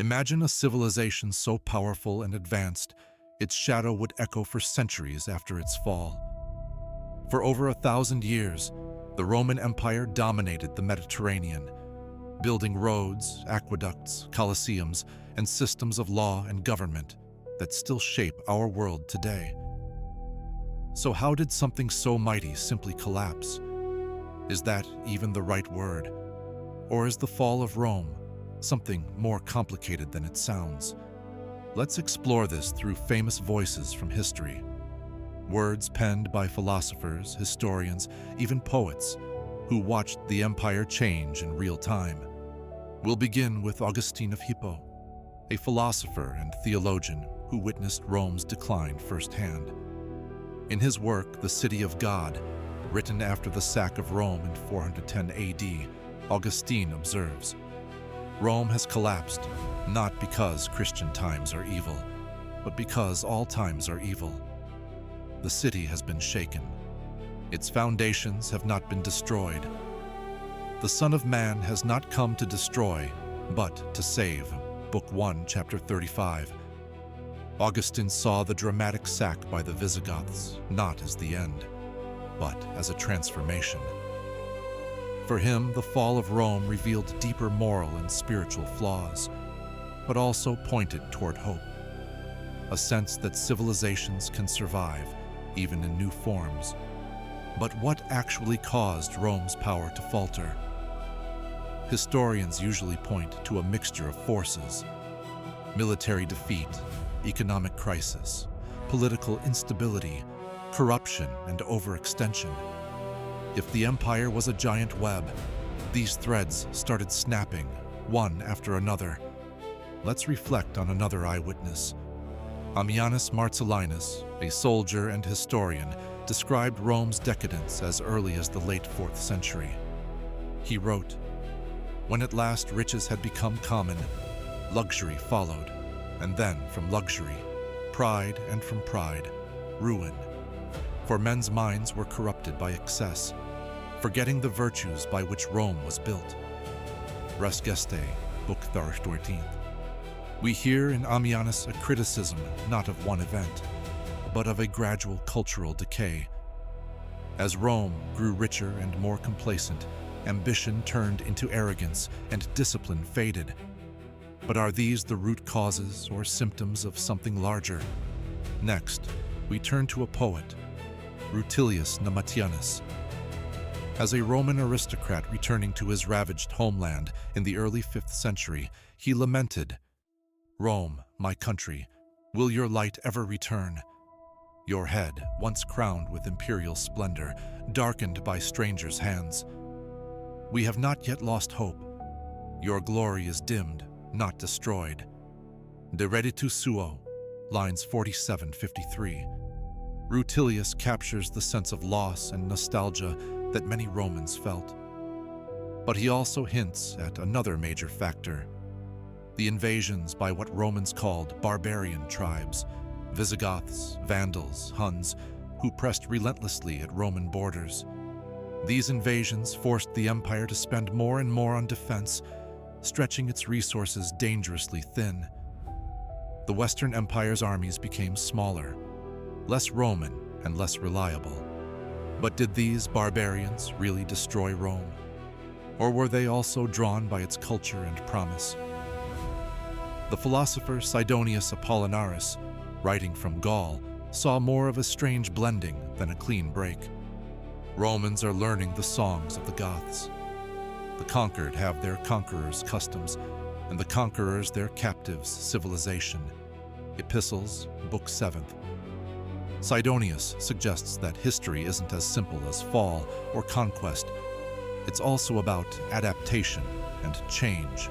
Imagine a civilization so powerful and advanced, its shadow would echo for centuries after its fall. For over 1,000 years, the Roman Empire dominated the Mediterranean, building roads, aqueducts, colosseums, and systems of law and government that still shape our world today. So how did something so mighty simply collapse? Is that even the right word? Or is the fall of Rome something more complicated than it sounds? Let's explore this through famous voices from history. Words penned by philosophers, historians, even poets who watched the empire change in real time. We'll begin with Augustine of Hippo, a philosopher and theologian who witnessed Rome's decline firsthand. In his work, The City of God, written after the sack of Rome in 410 AD, Augustine observes, "Rome has collapsed, not because Christian times are evil, but because all times are evil. The city has been shaken. Its foundations have not been destroyed. The Son of Man has not come to destroy, but to save." Book 1, Chapter 35. Augustine saw the dramatic sack by the Visigoths not as the end, but as a transformation. For him, the fall of Rome revealed deeper moral and spiritual flaws, but also pointed toward hope, a sense that civilizations can survive, even in new forms. But what actually caused Rome's power to falter? Historians usually point to a mixture of forces: military defeat, economic crisis, political instability, corruption, and overextension. If the empire was a giant web, these threads started snapping, one after another. Let's reflect on another eyewitness. Ammianus Marcellinus, a soldier and historian, described Rome's decadence as early as the late 4th century. He wrote, "When at last riches had become common, luxury followed, and then from luxury, pride, and from pride, ruin. For men's minds were corrupted by excess, forgetting the virtues by which Rome was built." Res Gestae, Book 13. We hear in Ammianus a criticism not of one event, but of a gradual cultural decay. As Rome grew richer and more complacent, ambition turned into arrogance and discipline faded. But are these the root causes or symptoms of something larger? Next, we turn to a poet, Rutilius Nematianus. As a Roman aristocrat returning to his ravaged homeland in the early 5th century, he lamented, "Rome, my country, will your light ever return? Your head, once crowned with imperial splendor, darkened by strangers' hands. We have not yet lost hope. Your glory is dimmed, not destroyed." De Reditu Suo, lines 47-53. Rutilius captures the sense of loss and nostalgia that many Romans felt. But he also hints at another major factor: the invasions by what Romans called barbarian tribes, Visigoths, Vandals, Huns, who pressed relentlessly at Roman borders. These invasions forced the empire to spend more and more on defense, stretching its resources dangerously thin. The Western Empire's armies became smaller, less Roman and less reliable. But did these barbarians really destroy Rome? Or were they also drawn by its culture and promise? The philosopher Sidonius Apollinaris, writing from Gaul, saw more of a strange blending than a clean break. Romans are learning the songs of the Goths. The conquered have their conquerors' customs, and the conquerors their captives' civilization. Epistles, Book 7. Sidonius suggests that history isn't as simple as fall or conquest. It's also about adaptation and change.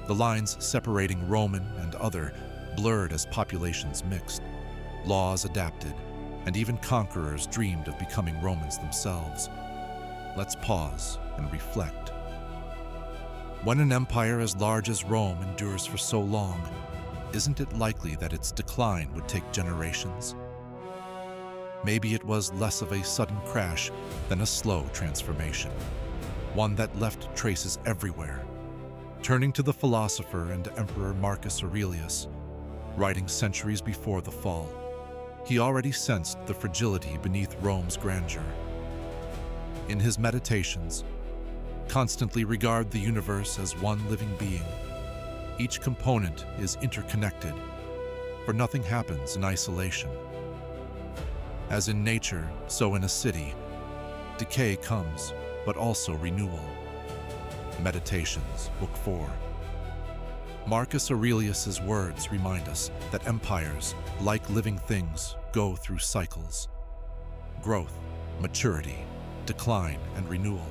The lines separating Roman and other blurred as populations mixed. Laws adapted, and even conquerors dreamed of becoming Romans themselves. Let's pause and reflect. When an empire as large as Rome endures for so long, isn't it likely that its decline would take generations? Maybe it was less of a sudden crash than a slow transformation, one that left traces everywhere. Turning to the philosopher and emperor Marcus Aurelius, writing centuries before the fall, he already sensed the fragility beneath Rome's grandeur. In his meditations, constantly regard the universe as one living being. Each component is interconnected, for nothing happens in isolation. As in nature, so in a city, decay comes, but also renewal. Meditations, Book 4. Marcus Aurelius's words remind us that empires, like living things, go through cycles: growth, maturity, decline, and renewal.